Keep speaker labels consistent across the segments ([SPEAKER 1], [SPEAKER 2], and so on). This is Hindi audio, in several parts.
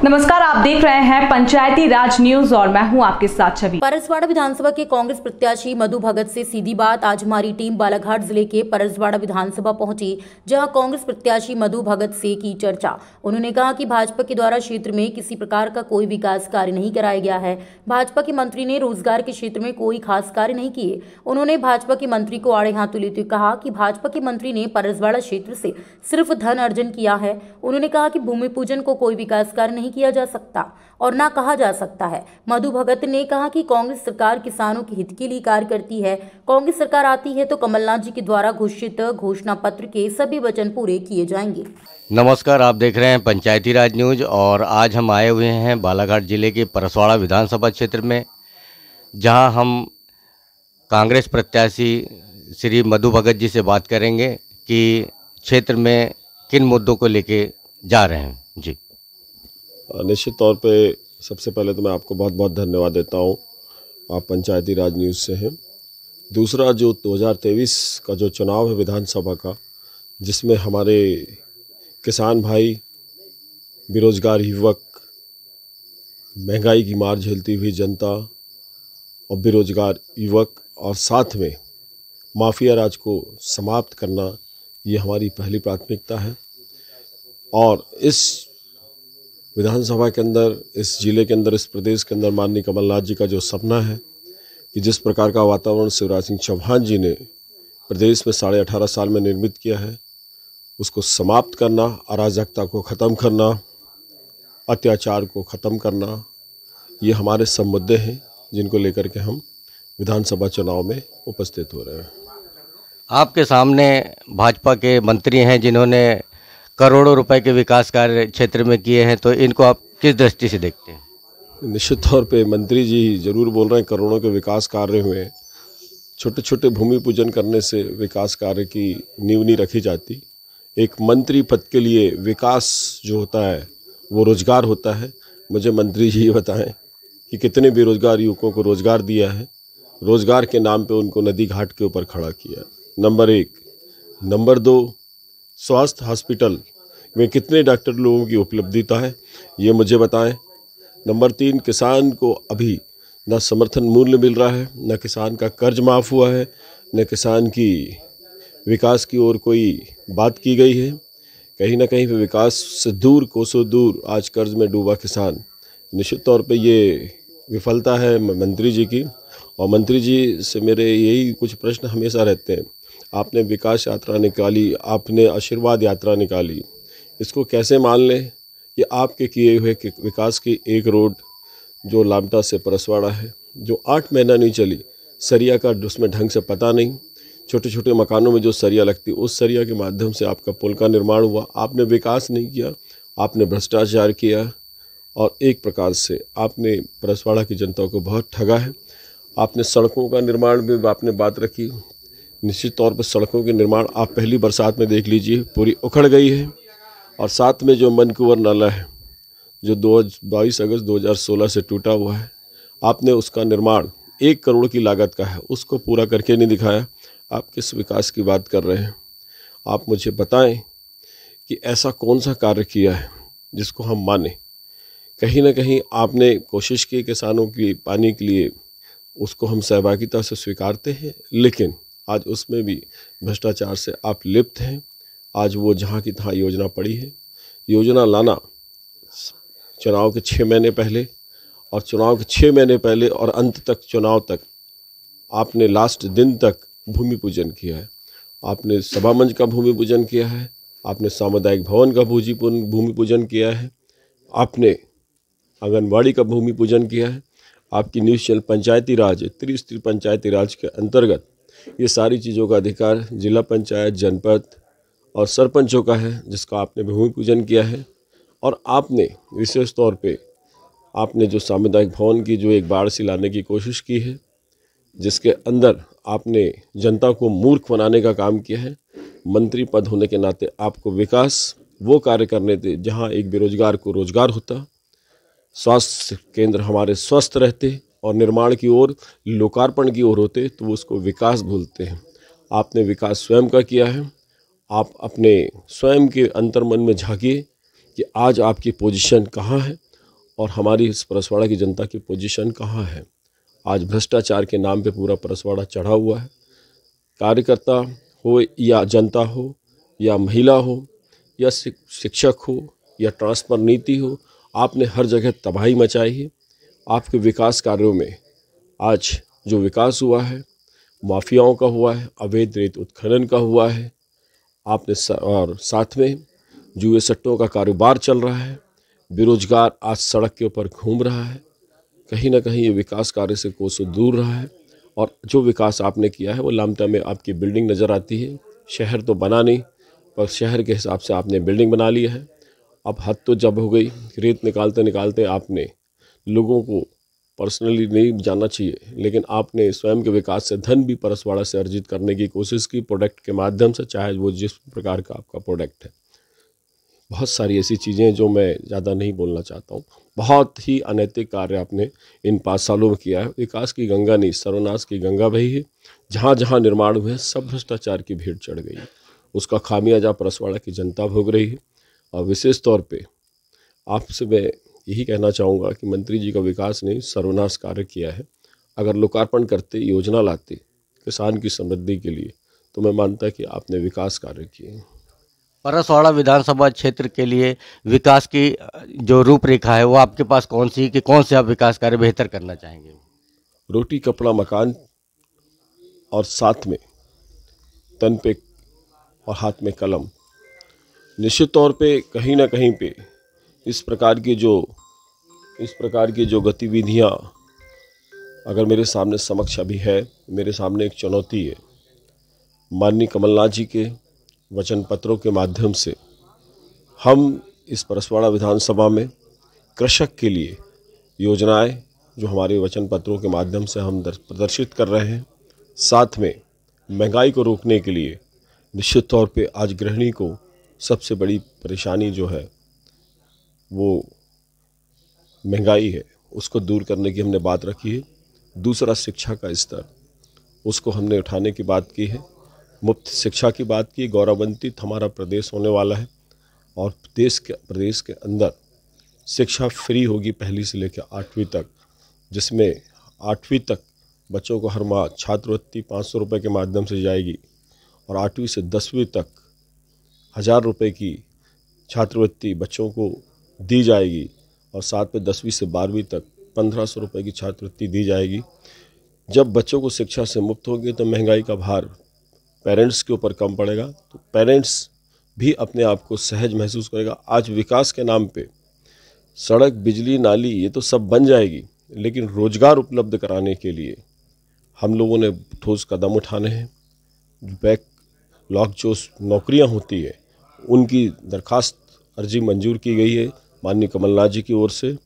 [SPEAKER 1] नमस्कार, आप देख रहे हैं पंचायती राज न्यूज और मैं हूं आपके साथ छवि।
[SPEAKER 2] परसवाड़ा विधानसभा के कांग्रेस प्रत्याशी मधु भगत से सीधी बात। आज हमारी टीम बालाघाट जिले के परसवाड़ा विधानसभा पहुंची, जहां कांग्रेस प्रत्याशी मधु भगत से की चर्चा। उन्होंने कहा कि भाजपा के द्वारा क्षेत्र में किसी प्रकार का कोई विकास कार्य नहीं कराया गया है। भाजपा के मंत्री ने रोजगार के क्षेत्र में कोई खास कार्य नहीं किए। उन्होंने भाजपा के मंत्री को आड़े हाथों लेते हुए कहा कि भाजपा के मंत्री ने परसवाड़ा क्षेत्र से सिर्फ धन अर्जन किया है। उन्होंने कहा कि भूमि पूजन को कोई विकास कार्य नहीं किया जा सकता और ना कहा जा सकता है। मधु भगत ने कहा कि कांग्रेस सरकार किसानों के हित के लिए कार्य करती है। कांग्रेस सरकार आती है तो कमलनाथ जी के द्वारा घोषित घोषणा पत्र के सभी वचन पूरे किए जाएंगे।
[SPEAKER 3] नमस्कार, आप देख रहे हैं पंचायती राज न्यूज और आज हम आए हुए हैं बालाघाट जिले के परसवाड़ा विधानसभा क्षेत्र में, जहां हम कांग्रेस प्रत्याशी श्री मधु भगत जी से बात करेंगे कि क्षेत्र में किन मुद्दों को लेके जा रहे हैं। जी,
[SPEAKER 4] निश्चित तौर पे सबसे पहले तो मैं आपको बहुत बहुत धन्यवाद देता हूँ, आप पंचायती राज न्यूज़ से हैं। दूसरा, जो 2023 का जो चुनाव है विधानसभा का, जिसमें हमारे किसान भाई, बेरोजगार युवक, महंगाई की मार झेलती हुई जनता और बेरोजगार युवक और साथ में माफिया राज को समाप्त करना, ये हमारी पहली प्राथमिकता है। और इस विधानसभा के अंदर, इस जिले के अंदर, इस प्रदेश के अंदर माननीय कमलनाथ जी का जो सपना है कि जिस प्रकार का वातावरण शिवराज सिंह चौहान जी ने प्रदेश में 18.5 साल में निर्मित किया है, उसको समाप्त करना, अराजकता को ख़त्म करना, अत्याचार को ख़त्म करना, ये हमारे सब मुद्दे हैं जिनको लेकर के हम विधानसभा चुनाव में उपस्थित हो रहे हैं।
[SPEAKER 3] आपके सामने भाजपा के मंत्री हैं जिन्होंने करोड़ों रुपए के विकास कार्य क्षेत्र में किए हैं, तो इनको आप किस दृष्टि से देखते हैं?
[SPEAKER 4] निश्चित तौर पे मंत्री जी ज़रूर बोल रहे हैं करोड़ों के विकास कार्य हुए। छोटे छोटे भूमि पूजन करने से विकास कार्य की नींव नहीं रखी जाती। एक मंत्री पद के लिए विकास जो होता है वो रोजगार होता है। मुझे मंत्री जी ये बताएं कि कितने बेरोजगार युवकों को रोजगार दिया है, रोजगार के नाम पे उनको नदी घाट के ऊपर खड़ा किया। नंबर 1। नंबर 2, स्वास्थ्य हॉस्पिटल में कितने डॉक्टर लोगों की उपलब्धता है, ये मुझे बताएं। नंबर 3, किसान को अभी न समर्थन मूल्य मिल रहा है, न किसान का कर्ज माफ़ हुआ है, न किसान की विकास की ओर कोई बात की गई है। कहीं ना कहीं पे विकास से दूर, कोसों दूर आज कर्ज में डूबा किसान। निश्चित तौर पे ये विफलता है मंत्री जी की। और मंत्री जी से मेरे यही कुछ प्रश्न हमेशा रहते हैं। आपने विकास यात्रा निकाली, आपने आशीर्वाद यात्रा निकाली, इसको कैसे मान लें कि आपके किए हुए विकास की एक रोड जो लामटा से परसवाड़ा है, जो 8 महीना नहीं चली, सरिया का उसमें ढंग से पता नहीं, छोटे छोटे मकानों में जो सरिया लगती, उस सरिया के माध्यम से आपका पुल का निर्माण हुआ। आपने विकास नहीं किया, आपने भ्रष्टाचार किया और एक प्रकार से आपने परसवाड़ा की जनता को बहुत ठगा है। आपने सड़कों का निर्माण भी आपने बात रखी। निश्चित तौर पर सड़कों के निर्माण आप पहली बरसात में देख लीजिए, पूरी उखड़ गई है। और साथ में जो मनकुंवर नाला है, जो 22 अगस्त 2016 से टूटा हुआ है, आपने उसका निर्माण 1 करोड़ की लागत का है, उसको पूरा करके नहीं दिखाया। आप किस विकास की बात कर रहे हैं? आप मुझे बताएं कि ऐसा कौन सा कार्य किया है जिसको हम माने। कहीं ना कहीं आपने कोशिश की किसानों की पानी के लिए, उसको हम सहभागिता से स्वीकारते हैं, लेकिन आज उसमें भी भ्रष्टाचार से आप लिप्त हैं। आज वो जहाँ की तहाँ योजना पड़ी है। योजना लाना चुनाव के 6 महीने पहले, और चुनाव के 6 महीने पहले और अंत तक, चुनाव तक आपने लास्ट दिन तक भूमि पूजन किया है। आपने सभा मंच का भूमि पूजन किया है, आपने सामुदायिक भवन का भूमि पूजन किया है, आपने आंगनबाड़ी का भूमि पूजन किया है। आपकी न्यूज़ चैनल पंचायती राज, त्रिस्तरीय पंचायती राज के अंतर्गत ये सारी चीज़ों का अधिकार जिला पंचायत, जनपद और सरपंचों का है, जिसका आपने भूमि पूजन किया है। और आपने विशेष तौर पे आपने जो सामुदायिक भवन की जो एक बाढ़ से लाने की कोशिश की है, जिसके अंदर आपने जनता को मूर्ख बनाने का काम किया है। मंत्री पद होने के नाते आपको विकास वो कार्य करने थे जहाँ एक बेरोजगार को रोजगार होता, स्वास्थ्य केंद्र हमारे स्वस्थ रहते और निर्माण की ओर, लोकार्पण की ओर होते, तो वो उसको विकास भूलते हैं। आपने विकास स्वयं का किया है। आप अपने स्वयं के अंतर्मन में झांकिए कि आज आपकी पोजीशन कहाँ है और हमारी इस परसवाड़ा की जनता की पोजीशन कहाँ है। आज भ्रष्टाचार के नाम पे पूरा परसवाड़ा चढ़ा हुआ है। कार्यकर्ता हो या जनता हो या महिला हो या शिक्षक हो या ट्रांसफर नीति हो, आपने हर जगह तबाही मचाई है। आपके विकास कार्यों में आज जो विकास हुआ है माफियाओं का हुआ है, अवैध रेत उत्खनन का हुआ है आपने और साथ में जुए सट्टों का कारोबार चल रहा है। बेरोजगार आज सड़क के ऊपर घूम रहा है। कहीं ना कहीं ये विकास कार्य से कोसों दूर रहा है। और जो विकास आपने किया है वो लामटा में आपकी बिल्डिंग नज़र आती है। शहर तो बना नहीं, पर शहर के हिसाब से आपने बिल्डिंग बना ली है। अब हद तो जब हो गई, रेत निकालते निकालते आपने लोगों को पर्सनली नहीं जानना चाहिए, लेकिन आपने स्वयं के विकास से धन भी परसवाड़ा से अर्जित करने की कोशिश की प्रोडक्ट के माध्यम से, चाहे वो जिस प्रकार का आपका प्रोडक्ट है। बहुत सारी ऐसी चीज़ें जो मैं ज़्यादा नहीं बोलना चाहता हूँ। बहुत ही अनैतिक कार्य आपने इन 5 सालों में किया है। विकास की गंगा नहीं, सर्वनाश की गंगा बही है। जहाँ जहाँ निर्माण हुए सब भ्रष्टाचार की भीड़ चढ़ गई है। उसका खामियाजा परसवाड़ा की जनता भोग रही है। और विशेष तौर पे आपसे मैं यही कहना चाहूँगा कि मंत्री जी का विकास नहीं, सर्वनाश कार्य किया है। अगर लोकार्पण करते, योजना लाते किसान की समृद्धि के लिए, तो मैं मानता कि आपने विकास कार्य किए।
[SPEAKER 3] परसवाड़ा विधानसभा क्षेत्र के लिए विकास की जो रूपरेखा है वो आपके पास कौन सी, कि कौन से आप विकास कार्य बेहतर करना चाहेंगे?
[SPEAKER 4] रोटी कपड़ा मकान और साथ में तन पे और हाथ में कलम। निश्चित तौर पे कहीं ना कहीं पे इस प्रकार की जो गतिविधियां अगर मेरे सामने समक्ष अभी है, मेरे सामने एक चुनौती है। माननीय कमलनाथ जी के वचन पत्रों के माध्यम से हम इस परसवाड़ा विधानसभा में कृषक के लिए योजनाएं जो हमारे वचन पत्रों के माध्यम से हम प्रदर्शित कर रहे हैं, साथ में महंगाई को रोकने के लिए निश्चित तौर पे आज गृहिणी को सबसे बड़ी परेशानी जो है वो महंगाई है, उसको दूर करने की हमने बात रखी है। दूसरा, शिक्षा का स्तर, उसको हमने उठाने की बात की है। मुफ्त शिक्षा की बात की। गौरवान्वित हमारा प्रदेश होने वाला है और प्रदेश के अंदर शिक्षा फ्री होगी पहली से लेकर 8वीं तक, जिसमें 8वीं तक बच्चों को हर माह छात्रवृत्ति 500 रुपये के माध्यम से जाएगी और 8वीं से 10वीं तक 1000 रुपये की छात्रवृत्ति बच्चों को दी जाएगी और साथ में 10वीं से 12वीं तक 1500 रुपये की छात्रवृत्ति दी जाएगी। जब बच्चों को शिक्षा से मुक्त होंगे तो महंगाई का भार पेरेंट्स के ऊपर कम पड़ेगा, तो पेरेंट्स भी अपने आप को सहज महसूस करेगा। आज विकास के नाम पे सड़क, बिजली, नाली ये तो सब बन जाएगी, लेकिन रोजगार उपलब्ध कराने के लिए हम लोगों ने ठोस कदम उठाने हैं। बैकलॉग जो नौकरियां होती है उनकी दरखास्त अर्जी मंजूर की गई है माननीय कमलनाथ जी की ओर से।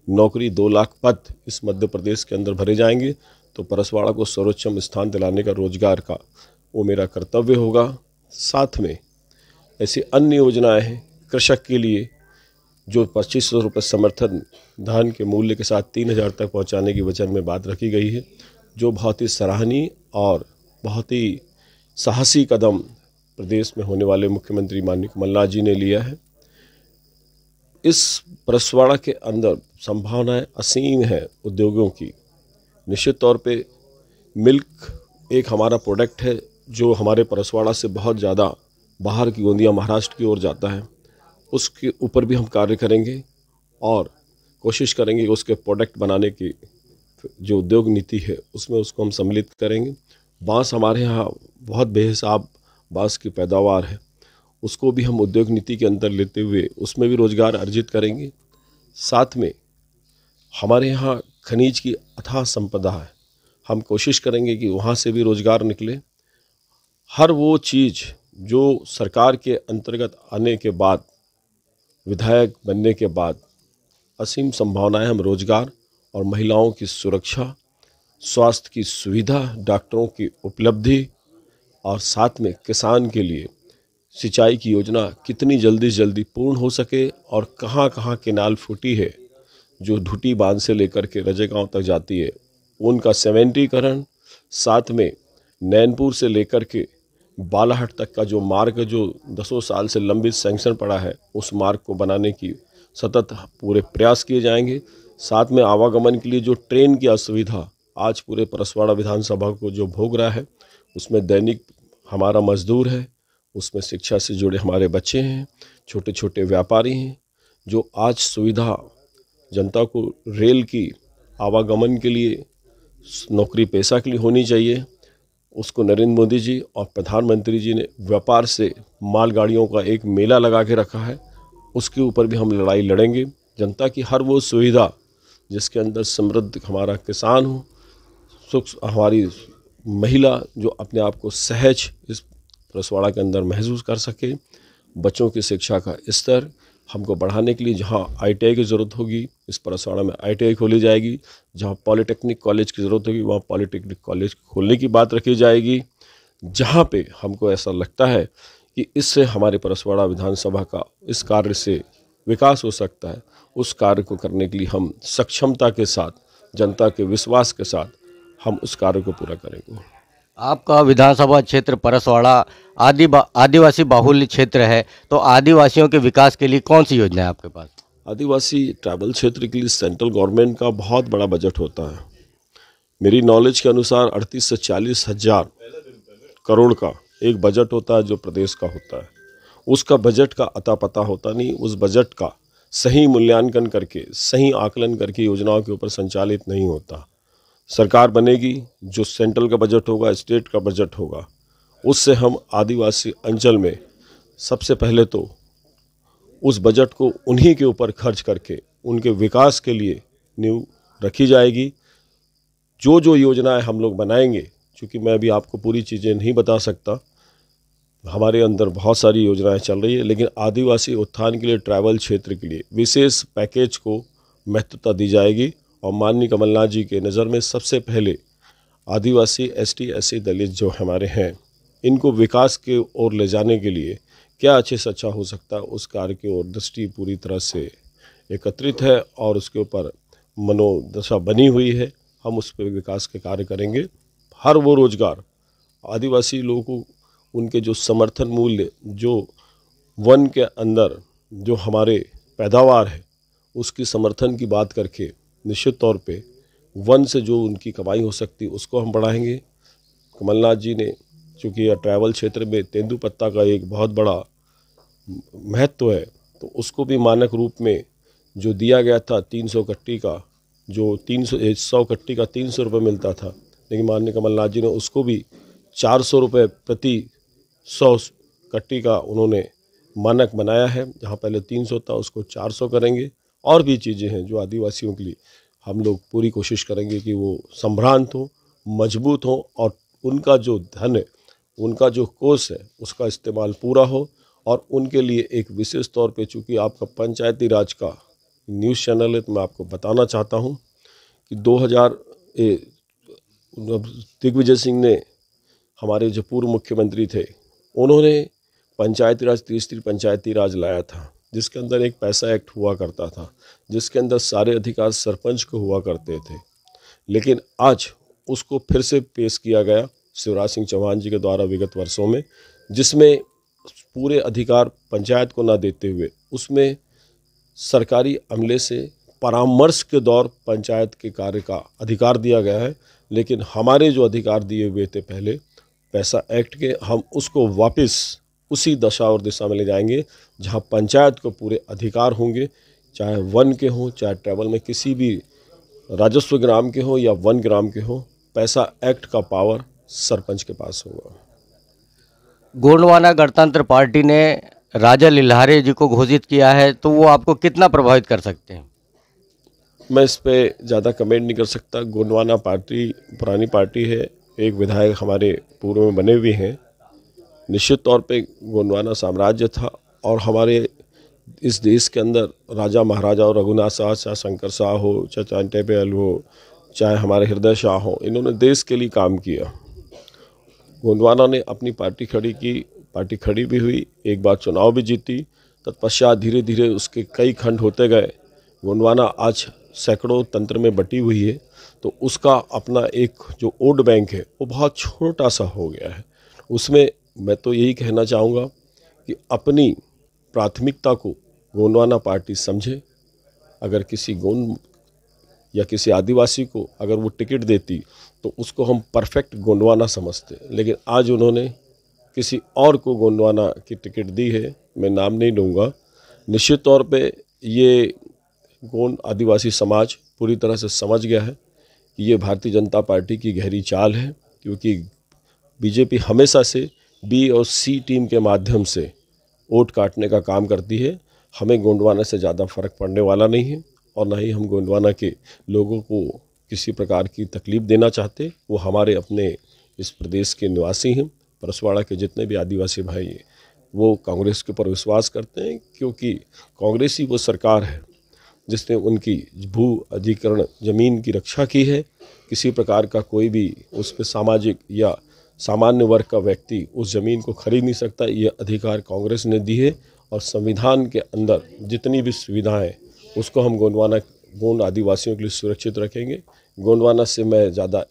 [SPEAKER 4] नौकरी 2 लाख पद इस मध्य प्रदेश के अंदर भरे जाएंगे, तो परसवाड़ा को सर्वोच्चम स्थान दिलाने का रोजगार का वो मेरा कर्तव्य होगा। साथ में ऐसी अन्य योजनाएं हैं कृषक के लिए, जो 2500 रुपये समर्थन धान के मूल्य के साथ 3000 तक पहुंचाने की वचन में बात रखी गई है, जो बहुत ही सराहनीय और बहुत ही साहसी कदम प्रदेश में होने वाले मुख्यमंत्री माननीय कमलनाथ जी ने लिया है। इस परसवाड़ा के अंदर संभावनाएं असीम है उद्योगों की। निश्चित तौर पे मिल्क एक हमारा प्रोडक्ट है जो हमारे परसवाड़ा से बहुत ज़्यादा बाहर की गोंदिया महाराष्ट्र की ओर जाता है। उसके ऊपर भी हम कार्य करेंगे और कोशिश करेंगे कि उसके प्रोडक्ट बनाने की जो उद्योग नीति है उसमें उसको हम सम्मिलित करेंगे। बांस हमारे यहाँ बहुत बेहिसाब बांस की पैदावार है, उसको भी हम उद्योग नीति के अंदर लेते हुए उसमें भी रोजगार अर्जित करेंगे। साथ में हमारे यहाँ खनिज की अथाह संपदा है, हम कोशिश करेंगे कि वहाँ से भी रोजगार निकले। हर वो चीज़ जो सरकार के अंतर्गत आने के बाद, विधायक बनने के बाद असीम संभावनाएं हम रोजगार और महिलाओं की सुरक्षा, स्वास्थ्य की सुविधा, डॉक्टरों की उपलब्धि और साथ में किसान के लिए सिंचाई की योजना कितनी जल्दी से जल्दी पूर्ण हो सके और कहाँ कहाँ केनाल फूटी है जो ढूटी बांध से लेकर के रजेगांव तक जाती है उनका सेमेंटीकरण, साथ में नैनपुर से लेकर के बालाहट तक का जो मार्ग जो 10 साल से लंबित सैंक्शन पड़ा है उस मार्ग को बनाने की सतत पूरे प्रयास किए जाएंगे। साथ में आवागमन के लिए जो ट्रेन की असुविधा आज पूरे परसवाड़ा विधानसभा को जो भोग रहा है, उसमें दैनिक हमारा मजदूर है, उसमें शिक्षा से जुड़े हमारे बच्चे हैं, छोटे छोटे व्यापारी हैं, जो आज सुविधा जनता को रेल की आवागमन के लिए, नौकरी पेशा के लिए होनी चाहिए, उसको नरेंद्र मोदी जी और प्रधानमंत्री जी ने व्यापार से मालगाड़ियों का एक मेला लगा के रखा है। उसके ऊपर भी हम लड़ाई लड़ेंगे। जनता की हर वो सुविधा जिसके अंदर समृद्ध हमारा किसान हो, सुख हमारी महिला जो अपने आप को सहज इस परसवाड़ा के अंदर महसूस कर सके, बच्चों की शिक्षा का स्तर हमको बढ़ाने के लिए जहाँ ITI की ज़रूरत होगी, इस परसवाड़ा में ITI खोली जाएगी। जहाँ पॉलिटेक्निक कॉलेज की ज़रूरत होगी, वहाँ पॉलिटेक्निक कॉलेज खोलने की बात रखी जाएगी। जहाँ पे हमको ऐसा लगता है कि इससे हमारे परसवाड़ा विधानसभा का इस कार्य से विकास हो सकता है, उस कार्य को करने के लिए हम सक्षमता के साथ, जनता के विश्वास के साथ हम उस कार्य को पूरा करेंगे।
[SPEAKER 3] आपका विधानसभा क्षेत्र परसवाड़ा आदिवासी बाहुल्य क्षेत्र है, तो आदिवासियों के विकास के लिए कौन सी योजना है आपके पास?
[SPEAKER 4] आदिवासी ट्राइबल क्षेत्र के लिए सेंट्रल गवर्नमेंट का बहुत बड़ा बजट होता है। मेरी नॉलेज के अनुसार 38 से 40 हज़ार करोड़ का एक बजट होता है जो प्रदेश का होता है। उसका बजट का अता पता होता नहीं, उस बजट का सही मूल्यांकन करके, सही आकलन करके योजनाओं के ऊपर संचालित नहीं होता। सरकार बनेगी, जो सेंट्रल का बजट होगा, स्टेट का बजट होगा, उससे हम आदिवासी अंचल में सबसे पहले तो उस बजट को उन्हीं के ऊपर खर्च करके उनके विकास के लिए नींव रखी जाएगी। जो जो योजनाएं हम लोग बनाएंगे, क्योंकि मैं भी आपको पूरी चीज़ें नहीं बता सकता, हमारे अंदर बहुत सारी योजनाएं चल रही है, लेकिन आदिवासी उत्थान के लिए, ट्राइबल क्षेत्र के लिए विशेष पैकेज को महत्वता दी जाएगी। और माननीय कमलनाथ जी के नज़र में सबसे पहले आदिवासी ST SC दलित जो हमारे हैं, इनको विकास के ओर ले जाने के लिए क्या अच्छे से अच्छा हो सकता है, उस कार्य की ओर दृष्टि पूरी तरह से एकत्रित है और उसके ऊपर मनोदशा बनी हुई है। हम उस पर विकास के कार्य करेंगे। हर वो रोजगार आदिवासी लोगों को, उनके जो समर्थन मूल्य, जो वन के अंदर जो हमारे पैदावार है, उसकी समर्थन की बात करके निश्चित तौर पे वन से जो उनकी कमाई हो सकती है उसको हम बढ़ाएंगे। कमलनाथ जी ने, चूँकि यह ट्राइबल क्षेत्र में तेंदुपत्ता का एक बहुत बड़ा महत्व है, तो उसको भी मानक रूप में जो दिया गया था 300 कट्टी का, जो 100 कट्टी का 300 रुपये मिलता था, लेकिन माननीय कमलनाथ जी ने उसको भी 400 रुपये प्रति 100 कट्टी का उन्होंने मानक बनाया है। जहाँ पहले 300 था उसको 400 करेंगे। और भी चीज़ें हैं जो आदिवासियों के लिए हम लोग पूरी कोशिश करेंगे कि वो संभ्रांत हो, मजबूत हो और उनका जो धन है, उनका जो कोष है, उसका इस्तेमाल पूरा हो। और उनके लिए एक विशेष तौर पे, चूँकि आपका पंचायती राज का न्यूज़ चैनल है, तो मैं आपको बताना चाहता हूँ कि दिग्विजय सिंह ने, हमारे जो पूर्व मुख्यमंत्री थे, उन्होंने पंचायती राज, तीसरी पंचायती राज लाया था, जिसके अंदर एक पैसा एक्ट हुआ करता था, जिसके अंदर सारे अधिकार सरपंच को हुआ करते थे। लेकिन आज उसको फिर से पेश किया गया शिवराज सिंह चौहान जी के द्वारा विगत वर्षों में, जिसमें पूरे अधिकार पंचायत को ना देते हुए उसमें सरकारी अमले से परामर्श के दौर पंचायत के कार्य का अधिकार दिया गया है। लेकिन हमारे जो अधिकार दिए हुए थे पहले पैसा एक्ट के, हम उसको वापस उसी दशा और दिशा में ले जाएंगे जहां पंचायत को पूरे अधिकार होंगे, चाहे वन के हों, चाहे ट्राइबल में किसी भी राजस्व ग्राम के हो या वन ग्राम के हो, पैसा एक्ट का पावर सरपंच के पास होगा।
[SPEAKER 3] गोंडवाना गणतंत्र पार्टी ने राजा लिल्हारे जी को घोषित किया है, तो वो आपको कितना प्रभावित कर सकते हैं?
[SPEAKER 4] मैं इस पे ज़्यादा कमेंट नहीं कर सकता। गोंडवाना पार्टी पुरानी पार्टी है, एक विधायक हमारे पूर्व में बने हुए हैं। निश्चित तौर पे गोंडवाना साम्राज्य था और हमारे इस देश के अंदर राजा महाराजा और रघुनाथ शाह, चाहे शंकर शाह हो, चाहे चांटेबेल हो, चाहे हमारे हृदय शाह हो, इन्होंने देश के लिए काम किया। गोंडवाना ने अपनी पार्टी खड़ी की, पार्टी खड़ी भी हुई, एक बार चुनाव भी जीती। तत्पश्चात धीरे धीरे उसके कई खंड होते गए। गोंडवाना आज सैकड़ों तंत्र में बटी हुई है, तो उसका अपना एक जो वोट बैंक है वो बहुत छोटा सा हो गया है। उसमें मैं तो यही कहना चाहूँगा कि अपनी प्राथमिकता को गोंडवाना पार्टी समझे। अगर किसी गोंड या किसी आदिवासी को अगर वो टिकट देती तो उसको हम परफेक्ट गोंडवाना समझते, लेकिन आज उन्होंने किसी और को गोंडवाना की टिकट दी है। मैं नाम नहीं लूँगा। निश्चित तौर पे ये गोंड आदिवासी समाज पूरी तरह से समझ गया है कि ये भारतीय जनता पार्टी की गहरी चाल है, क्योंकि बीजेपी हमेशा से बी और सी टीम के माध्यम से वोट काटने का काम करती है। हमें गोंडवाना से ज़्यादा फर्क पड़ने वाला नहीं है और ना ही हम गोंडवाना के लोगों को किसी प्रकार की तकलीफ़ देना चाहते। वो हमारे अपने इस प्रदेश के निवासी हैं। परसवाड़ा के जितने भी आदिवासी भाई हैं वो कांग्रेस के ऊपर विश्वास करते हैं, क्योंकि कांग्रेस ही वो सरकार है जिसने उनकी भू अधिग्रहण ज़मीन की रक्षा की है। किसी प्रकार का कोई भी उस पर सामाजिक या सामान्य वर्ग का व्यक्ति उस ज़मीन को खरीद नहीं सकता। ये अधिकार कांग्रेस ने दी है और संविधान के अंदर जितनी भी सुविधाएं उसको हम गोंड आदिवासियों के लिए सुरक्षित रखेंगे। गोंडवाना से मैं ज़्यादा